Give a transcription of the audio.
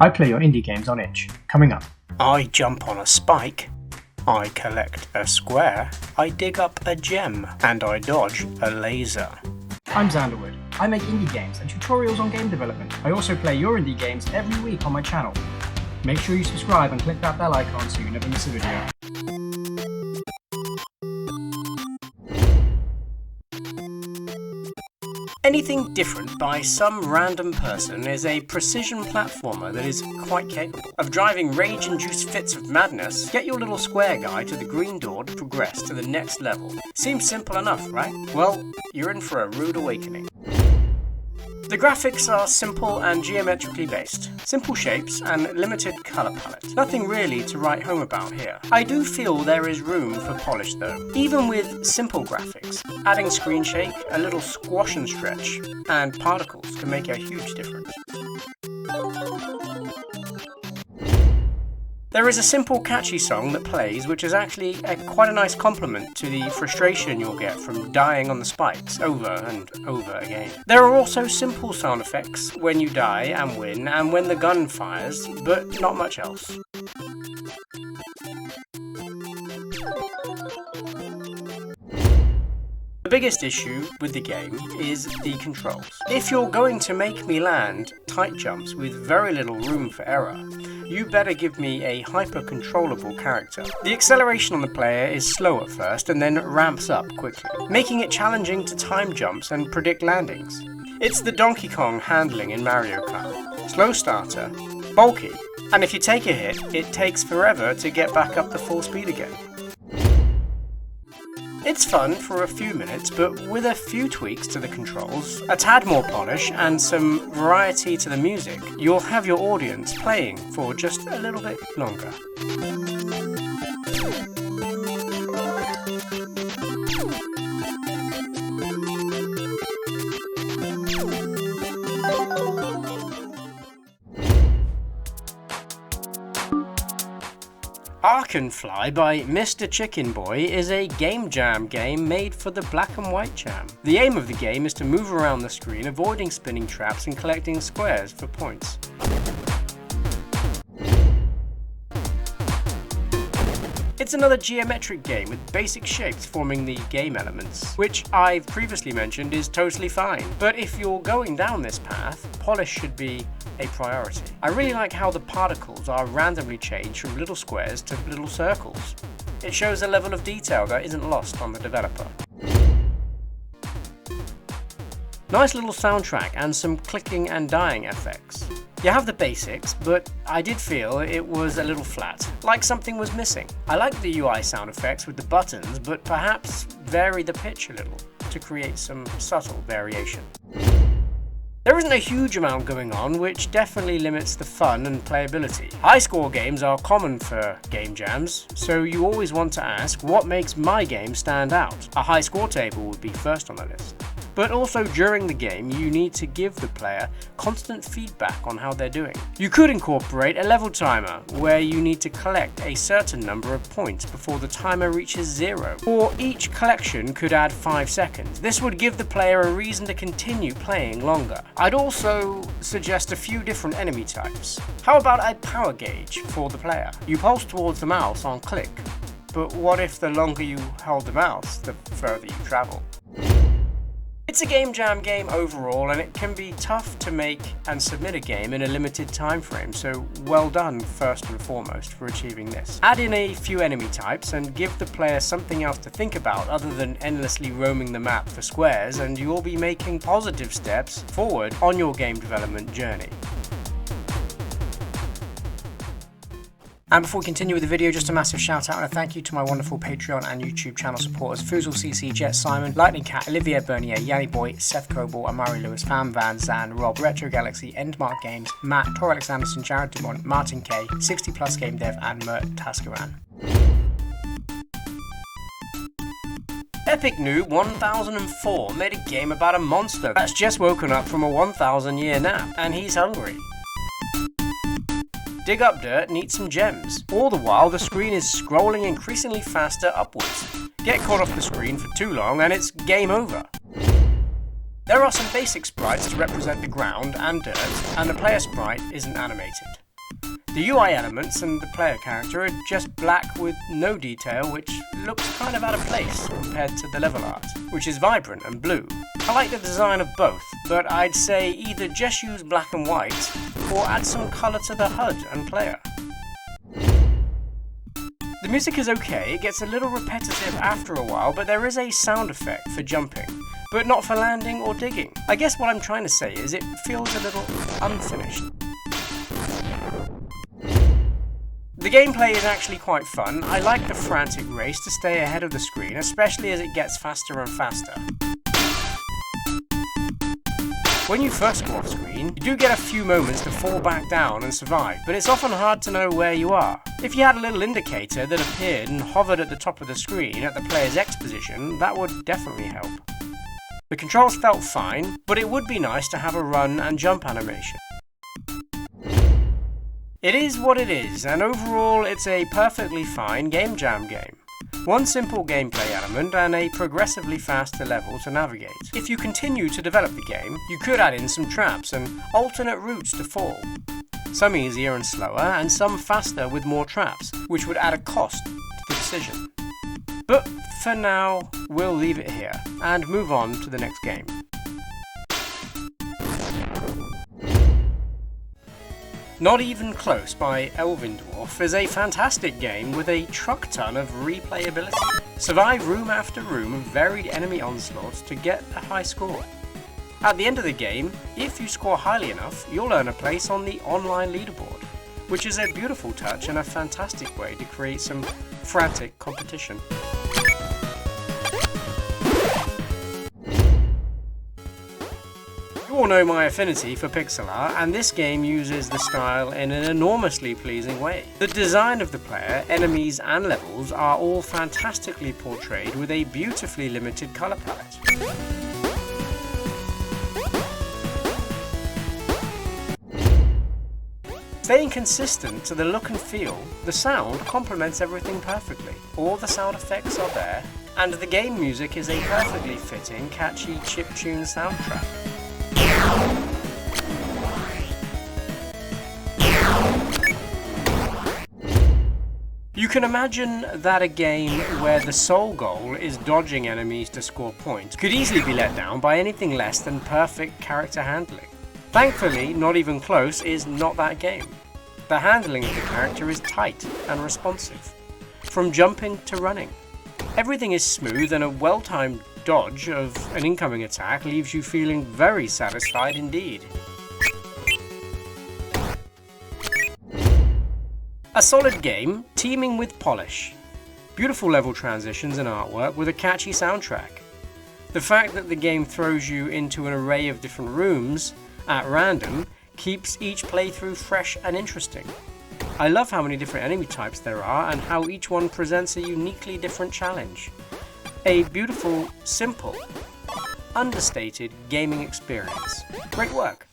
I play your indie games on itch. Coming up. I jump on a spike. I collect a square. I dig up a gem. And I dodge a laser. I'm Xanderwood. I make indie games and tutorials on game development. I also play your indie games every week on my channel. Make sure you subscribe and click that bell icon so you never miss a video. Anything Different by Some Random Person is a precision platformer that is quite capable of driving rage-induced fits of madness. Get your little square guy to the green door to progress to the next level. Seems simple enough, right? Well, you're in for a rude awakening. The graphics are simple and geometrically based. Simple shapes and limited colour palette. Nothing really to write home about here. I do feel there is room for polish though. Even with simple graphics, adding screen shake, a little squash and stretch, and particles can make a huge difference. There is a simple catchy song that plays which is actually quite a nice compliment to the frustration you'll get from dying on the spikes over and over again. There are also simple sound effects when you die and win and when the gun fires, but not much else. The biggest issue with the game is the controls. If you're going to make me land tight jumps with very little room for error, you better give me a hyper-controllable character. The acceleration on the player is slow at first and then ramps up quickly, making it challenging to time jumps and predict landings. It's the Donkey Kong handling in Mario Kart. Slow starter, bulky, and if you take a hit, it takes forever to get back up to full speed again. It's fun for a few minutes, but with a few tweaks to the controls, a tad more polish, and some variety to the music, you'll have your audience playing for just a little bit longer. Arkhan Fly by Mr. Chicken Boy is a game jam game made for the black and white jam. The aim of the game is to move around the screen, avoiding spinning traps and collecting squares for points. It's another geometric game with basic shapes forming the game elements, which I've previously mentioned is totally fine. But if you're going down this path, polish should be a priority. I really like how the particles are randomly changed from little squares to little circles. It shows a level of detail that isn't lost on the developer. Nice little soundtrack and some clicking and dying effects. You have the basics, but I did feel it was a little flat, like something was missing. I like the UI sound effects with the buttons, but perhaps vary the pitch a little to create some subtle variation. There isn't a huge amount going on, which definitely limits the fun and playability. High score games are common for game jams, so you always want to ask, what makes my game stand out? A high score table would be first on the list. But also during the game, you need to give the player constant feedback on how they're doing. You could incorporate a level timer, where you need to collect a certain number of points before the timer reaches 0. Or each collection could add 5 seconds. This would give the player a reason to continue playing longer. I'd also suggest a few different enemy types. How about a power gauge for the player? You pulse towards the mouse on click, but what if the longer you hold the mouse, the further you travel? It's a game jam game overall, and it can be tough to make and submit a game in a limited time frame, so well done first and foremost for achieving this. Add in a few enemy types and give the player something else to think about other than endlessly roaming the map for squares, and you will be making positive steps forward on your game development journey. And before we continue with the video, just a massive shout out and a thank you to my wonderful Patreon and YouTube channel supporters: Foozle CC, Jet Simon, Lightning Cat, Olivier Bernier, Yanni Boy, Seth Coble, Amari Lewis, Fam Van Zan, Rob, Retro Galaxy, Endmark Games, Matt, Tor Alexanderson, Jared Dumont, Martin K, 60 Plus Game Dev, and Mert Taskaran. Epic New 1004 made a game about a monster that's just woken up from a 1,000-year nap, and he's hungry. Dig up dirt and eat some gems. All the while, the screen is scrolling increasingly faster upwards. Get caught off the screen for too long and it's game over. There are some basic sprites to represent the ground and dirt, and the player sprite isn't animated. The UI elements and the player character are just black with no detail, which looks kind of out of place compared to the level art, which is vibrant and blue. I like the design of both, but I'd say either just use black and white or add some colour to the HUD and player. The music is okay, it gets a little repetitive after a while, but there is a sound effect for jumping, but not for landing or digging. I guess what I'm trying to say is it feels a little unfinished. The gameplay is actually quite fun. I like the frantic race to stay ahead of the screen, especially as it gets faster and faster. When you first go off screen, you do get a few moments to fall back down and survive, but it's often hard to know where you are. If you had a little indicator that appeared and hovered at the top of the screen at the player's X position, that would definitely help. The controls felt fine, but it would be nice to have a run and jump animation. It is what it is, and overall it's a perfectly fine game jam game. One simple gameplay element and a progressively faster level to navigate. If you continue to develop the game, you could add in some traps and alternate routes to fall. Some easier and slower, and some faster with more traps, which would add a cost to the decision. But for now, we'll leave it here and move on to the next game. Not Even Close by Elvindorf is a fantastic game with a truck ton of replayability. Survive room after room of varied enemy onslaughts to get a high score. At the end of the game, if you score highly enough, you'll earn a place on the online leaderboard, which is a beautiful touch and a fantastic way to create some frantic competition. You all know my affinity for pixel art, and this game uses the style in an enormously pleasing way. The design of the player, enemies and levels are all fantastically portrayed with a beautifully limited colour palette. Staying consistent to the look and feel, the sound complements everything perfectly. All the sound effects are there, and the game music is a perfectly fitting, catchy chiptune soundtrack. You can imagine that a game where the sole goal is dodging enemies to score points could easily be let down by anything less than perfect character handling. Thankfully, Not Even Close is not that game. The handling of the character is tight and responsive, from jumping to running. Everything is smooth, and a well-timed dodge of an incoming attack leaves you feeling very satisfied indeed. A solid game, teeming with polish. Beautiful level transitions and artwork with a catchy soundtrack. The fact that the game throws you into an array of different rooms at random keeps each playthrough fresh and interesting. I love how many different enemy types there are and how each one presents a uniquely different challenge. A beautiful, simple, understated gaming experience. Great work.